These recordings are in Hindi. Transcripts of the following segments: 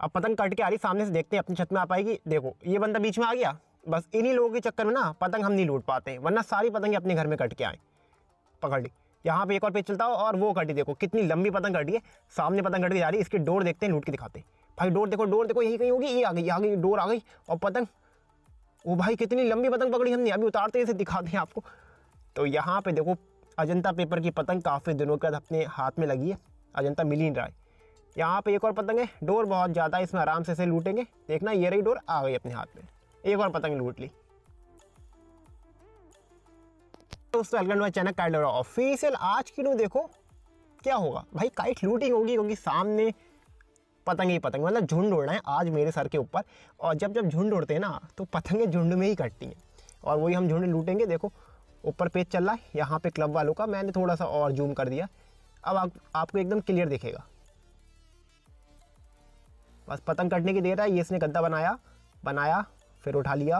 अब पतंग कट के आ रही सामने से, देखते हैं अपनी छत में आ पाएगी। देखो ये बंदा बीच में आ गया, बस इन्हीं लोगों के चक्कर में ना पतंग हम नहीं लूट पाते हैं, वरना सारी पतंग अपने घर में कट के आए। पकड़ ली, यहाँ पे एक और पेज चलता हो और वो कटी, देखो कितनी लंबी पतंग कटी है, सामने पतंग कट के जा रही है। इसकी डोर देखते हैं, लूट के दिखाते हैं। भाई डोर देखो यही कहीं होगी, ये आ गई डोर आ गई और पतंग। ओ भाई कितनी लंबी पतंग पकड़ी हमने, अभी उतारते हैं इसे, दिखाते हैं आपको। तो यहाँ पे देखो अजंता पेपर की पतंग काफ़ी दिनों के बाद अपने हाथ में लगी है, अजंता मिल ही नहीं रहा है। यहाँ पे एक और पतंग है, डोर बहुत ज़्यादा है, इसमें आराम से इसे लूटेंगे। देखना ये रही डोर, आ गई अपने हाथ में, एक और पतंग लूट ली। दोस्तों welcome to my channel kite lover official. आज की न्यूज़ देखो क्या होगा भाई, काइट लूटिंग होगी क्योंकि सामने पतंग ही पतंग, मतलब झुंड उड़ रहे हैं आज मेरे सर के ऊपर। और जब झुंड उड़ते हैं ना तो पतंगें झुंड में ही कटती हैं और वही हम झुंड लूटेंगे। देखो ऊपर पेज चल रहा है यहाँ पे क्लब वालों का, मैंने थोड़ा सा और जूम कर दिया, अब आपको एकदम क्लियर दिखेगा। बस पतंग कटने की देर है, ये इसने गद्दा बनाया फिर उठा लिया।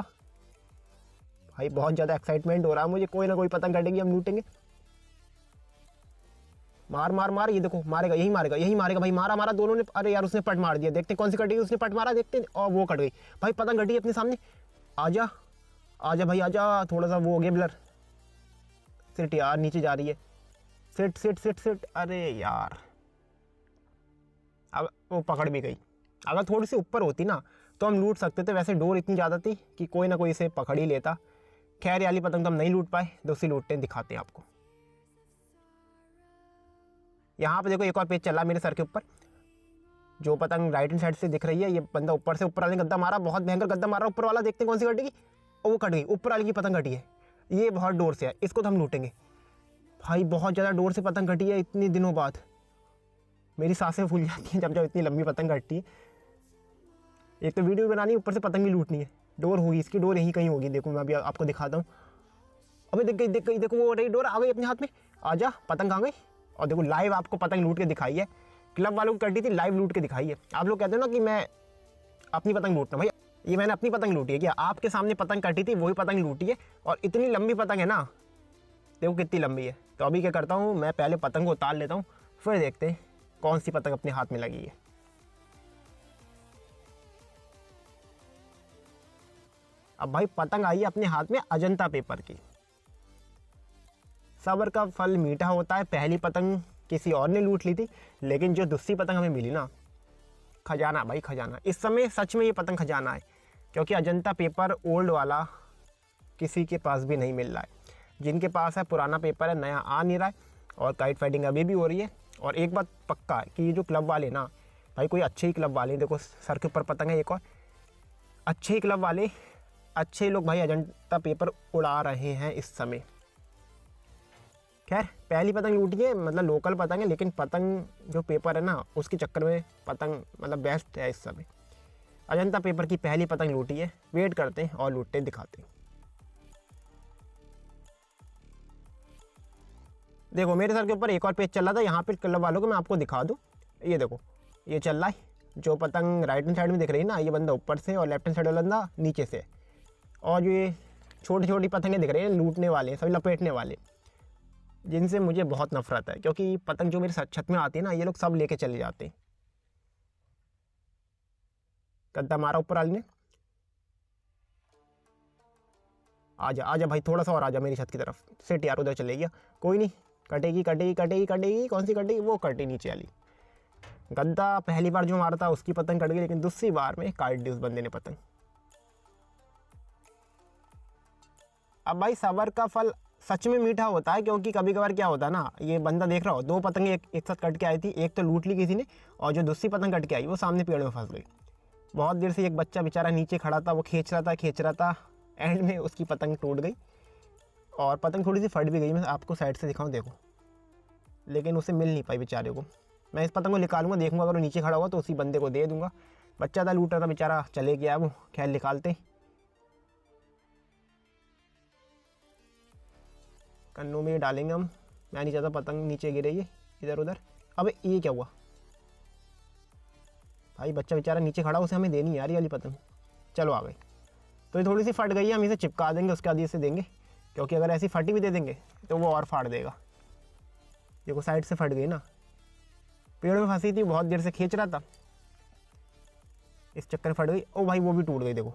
भाई बहुत ज़्यादा एक्साइटमेंट हो रहा है मुझे, कोई ना कोई पतंग कटेगी, हम लूटेंगे। मार, ये देखो मारेगा, यही मारेगा भाई, मारा दोनों ने। अरे यार उसने पट मार दिया, देखते हैं कौन सी कटेगी। उसने पट मारा, देखते हैं, और वो कट गई। भाई पतंग कटी अपने सामने, आजा भाई आजा, थोड़ा सा वो हो गया ब्लर। सिट यार नीचे जा रही है, सिट। अरे यार अब वो पकड़ भी गई। अगर थोड़ी सी ऊपर होती ना तो हम लूट सकते थे, वैसे डोर इतनी ज़्यादा थी कि कोई ना कोई इसे पकड़ ही लेता। खैर वाली पतंग तो हम नहीं लूट पाए, दूसरी लूटते हैं, दिखाते हैं आपको। यहाँ पे देखो एक और पेज चला मेरे सर के ऊपर, जो पतंग राइट हैंड साइड से दिख रही है। ये बंदा ऊपर वाले ने गद्दा मारा, बहुत भयंकर गद्दा मारा ऊपर वाला, देखते हैं कौन सी कटेगी। और वो कट गई, ऊपर वाली की पतंग कटी है। ये बहुत डोर से है, इसको तो हम लूटेंगे। भाई बहुत ज़्यादा डोर से पतंग कटी है इतनी दिनों बाद, मेरी सांसें फूल जाती हैं जब इतनी लंबी पतंग कटती है। एक तो वीडियो भी बनानी है, ऊपर से पतंग भी लूटनी है। डोर होगी, इसकी डोर यहीं कहीं होगी। देखो मैं अभी आपको दिखाता हूँ। अबे देख गई, देखो वो रही डोर, आ गई अपने हाथ में। आजा, पतंग आ गई। और देखो लाइव आपको पतंग लूट के दिखाई है, क्लब वालों की कटी थी, लाइव लूट के दिखाई है। आप लोग कहते हो ना कि मैं अपनी पतंग लूटना, भाई ये मैंने अपनी पतंग लूटी है क्या? आपके सामने पतंग कटी थी, वही पतंग लूटी है। और इतनी लंबी पतंग है ना, देखो कितनी लंबी है। तो अभी क्या करता हूँ, मैं पहले पतंग को उतार लेता हूँ, फिर देखते हैं कौन सी पतंग अपने हाथ में लगी है। अब भाई पतंग आई है अपने हाथ में अजंता पेपर की। सब्र का फल मीठा होता है, पहली पतंग किसी और ने लूट ली थी, लेकिन जो दूसरी पतंग हमें मिली ना, खजाना भाई खजाना। इस समय सच में ये पतंग खजाना है, क्योंकि अजंता पेपर ओल्ड वाला किसी के पास भी नहीं मिल रहा है। जिनके पास है पुराना पेपर है, नया आ नहीं रहा है। और काइट फाइटिंग अभी भी हो रही है। और एक बात पक्का है कि ये जो क्लब वाले ना भाई, कोई अच्छे ही क्लब वाले, देखो सर के ऊपर पतंग है एक और, अच्छे ही क्लब वाले, अच्छे लोग भाई अजंता पेपर उड़ा रहे हैं इस समय। खैर पहली पतंग लूटी है, मतलब लोकल पतंग है, लेकिन पतंग जो पेपर है ना उसके चक्कर में पतंग मतलब बेस्ट है इस समय। अजंता पेपर की पहली पतंग लूटी है, वेट करते हैं और लूटते दिखाते हैं। देखो मेरे सर के ऊपर एक और पेज चल रहा था, यहाँ पे क्लब वालों को मैं आपको दिखा दूँ। ये देखो ये चल रहा है, जो पतंग राइट हैंड साइड में दिख रही है ना, ये बंदा ऊपर से और लेफ्ट हैंड साइड वाला बंदा नीचे से। और जो ये छोटी छोटी पतंगें दिख रही हैं, लूटने वाले, सभी लपेटने वाले, जिनसे मुझे बहुत नफरत है। क्योंकि पतंग जो मेरे छत में आती है ना, ये लोग सब लेके चले जाते हैं। गद्दा मारा ऊपर वाले ने। आजा भाई, थोड़ा सा और आजा मेरी छत की तरफ। सिट यार उधर चले गया, कोई नहीं, कटेगी। कौन सी कटेगी? वो कटी नीचे वाली। गद्दा पहली बार जो मारा था उसकी पतंग कट गई, लेकिन दूसरी बार में काट दी उस बंदे ने पतंग। अब भाई सब्र का फल सच में मीठा होता है, क्योंकि कभी कभार क्या होता है ना, ये बंदा देख रहा हो, दो पतंगे एक साथ कट के आई थी, एक तो लूट ली किसी ने, और जो दूसरी पतंग कट के आई वो सामने पेड़ में फंस गई। बहुत देर से एक बच्चा बेचारा नीचे खड़ा था, वो खींच रहा था, एंड में उसकी पतंग टूट गई और पतंग थोड़ी सी फट भी गई। मैं आपको साइड से दिखाऊं, देखो, लेकिन उसे मिल नहीं पाई बेचारे को। मैं इस पतंग को निकालूंगा, देखूंगा अगर वो नीचे खड़ा होगा तो उसी बंदे को दे दूंगा। बच्चा था, लूट रहा था बेचारा, चले गया वो। खैर निकालते, कन्नों में डालेंगे हम। मैं नहीं चाहता पतंग नीचे गिरे ये इधर उधर। अबे ये क्या हुआ भाई, बच्चा बेचारा नीचे खड़ा, उसे हमें देनी यार ये वाली पतंग। चलो आ गई, तो ये थोड़ी सी फट गई है, हम इसे चिपका देंगे, उसके बाद इसे देंगे, क्योंकि अगर ऐसी फटी भी दे देंगे तो वो और फाड़ देगा। देखो साइड से फट गई ना, पेड़ में फंसी थी, बहुत देर से खींच रहा था। इस चक्कर में फट गई। ओ भाई वो भी टूट गई, देखो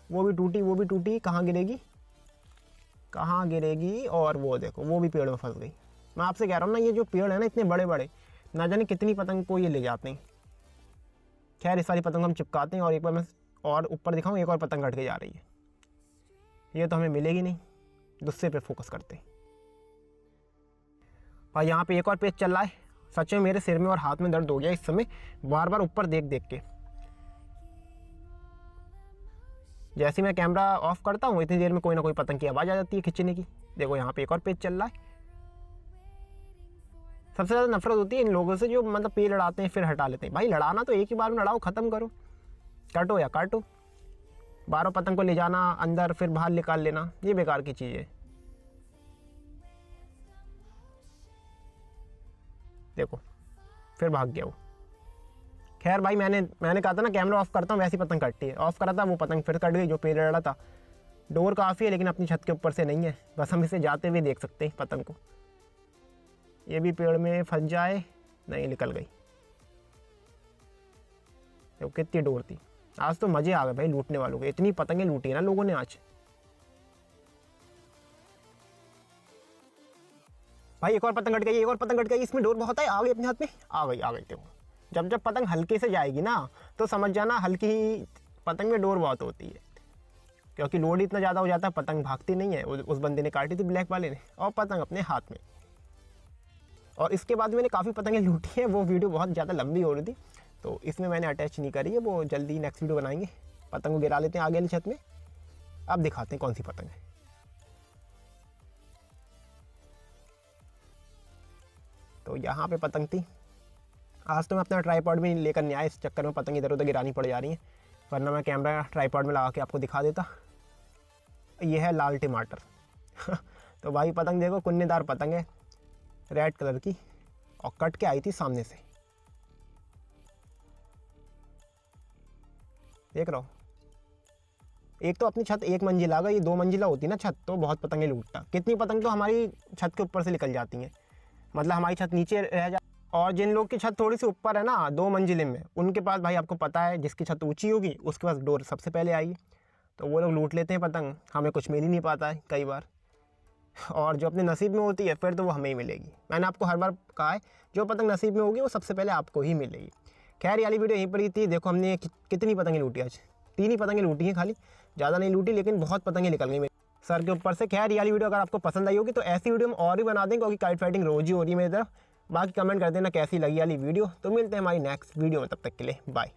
वो भी टूटी, वो भी टूटी। कहाँ गिरेगी, कहाँ गिरेगी, और वो देखो वो भी पेड़ में फंस गई। मैं आपसे कह रहा हूँ ना, ये जो पेड़ है ना इतने बड़े बड़े, ना जाने कितनी पतंग को ये ले जाते हैं। खैर इस सारी पतंग हम चिपकाते हैं, और एक बार मैं और ऊपर दिखाऊँ, एक और पतंग कट के जा रही है। ये तो हमें मिलेगी नहीं, दूसरे पे फोकस करते हैं। और यहाँ पे एक और पेज चल रहा है। सच में मेरे सिर में और हाथ में दर्द हो गया इस समय, बार बार ऊपर देख देख के। जैसे मैं कैमरा ऑफ करता हूँ इतनी देर में कोई ना कोई पतंग की आवाज़ आ जाती है खींचने की। देखो यहाँ पे एक और पेज चल रहा है। सबसे ज़्यादा नफरत होती है इन लोगों से जो मतलब पेड़ लड़ाते हैं फिर हटा लेते हैं। भाई लड़ाना तो एक ही बार में लड़ाओ, ख़त्म करो, काटो या काटो। बारह पतंग को ले जाना अंदर फिर बाहर निकाल लेना, ये बेकार की चीज़ है। देखो फिर भाग गया वो। खैर भाई मैंने कहा था ना कैमरा ऑफ करता हूँ वैसी पतंग कटती है। ऑफ करा था वो पतंग फिर कट गई जो पेड़ लड़ा था। डोर काफ़ी है लेकिन अपनी छत के ऊपर से नहीं है, बस हम इसे जाते हुए देख सकते हैं पतंग को। ये भी पेड़ में फंस जाए, नहीं निकल गई। देखो कितनी डोर थी। आज तो मज़े आ गए भाई लूटने वालों के, इतनी पतंगें लूटी है ना लोगों ने आज। भाई एक और पतंग कट गई, एक और पतंग कट गई। इसमें डोर बहुत है, आ गई अपने हाथ में, आ गई आ गई। देखो जब जब पतंग हल्के से जाएगी ना तो समझ जाना हल्की ही पतंग में डोर बहुत होती है, क्योंकि लोड इतना ज़्यादा हो जाता है पतंग भागती नहीं है। उस बंदे ने काटी थी ब्लैक वाले ने, और पतंग अपने हाथ में। और इसके बाद मैंने काफ़ी पतंगें लूटी हैं, वो वीडियो बहुत ज़्यादा लंबी हो रही थी तो इसमें मैंने अटैच नहीं करी है, वो जल्दी नेक्स्ट वीडियो बनाएंगे। पतंग को गिरा लेते हैं आगे वाली छत में, अब दिखाते हैं कौन सी पतंग है। तो यहाँ पे पतंग थी। आज तो मैं अपना ट्राईपॉड भी लेकर नहीं आया, इस चक्कर में पतंग इधर उधर गिरानी पड़ जा रही है, वरना मैं कैमरा ट्राईपॉड में लगा के आपको दिखा देता। ये है लाल टमाटर तो भाई पतंग देखो, कुन्नेदार पतंग है रेड कलर की, और कट के आई थी सामने से। देख रहा हो, एक तो अपनी छत एक मंजिला आ गई, ये 2 मंजिला होती ना छत तो बहुत पतंगें लूटता। कितनी पतंग तो हमारी छत के ऊपर से निकल जाती हैं, मतलब हमारी छत नीचे रह जा। और जिन लोग की छत थोड़ी सी ऊपर है ना 2 मंजिले में, उनके पास भाई आपको पता है जिसकी छत ऊंची होगी उसके पास डोर सबसे पहले आएगी, तो वो लोग लूट लेते हैं पतंग। हमें कुछ मिल ही नहीं पाता है कई बार, और जो अपने नसीब में होती है फिर तो वो हमें ही मिलेगी। मैंने आपको हर बार कहा है जो पतंग नसीब में होगी वो सबसे पहले आपको ही मिलेगी। खैर वाली वीडियो यहीं पर ही थी। देखो हमने कितनी पतंगें लूटी आज, 3 ही पतंगें लूटी हैं खाली, ज़्यादा नहीं लूटी लेकिन बहुत पतंगें निकल गई मेरे सर के ऊपर से। खैर वाली वीडियो अगर आपको पसंद आई होगी तो ऐसी वीडियो हम और भी बना देंगे, क्योंकि काइट फाइटिंग रोज ही हो रही है मेरी तरफ। बाकी कमेंट कर देना कैसी लगी वाली वीडियो। तो मिलते हैं हमारी नेक्स्ट वीडियो में, तब तक के लिए बाय।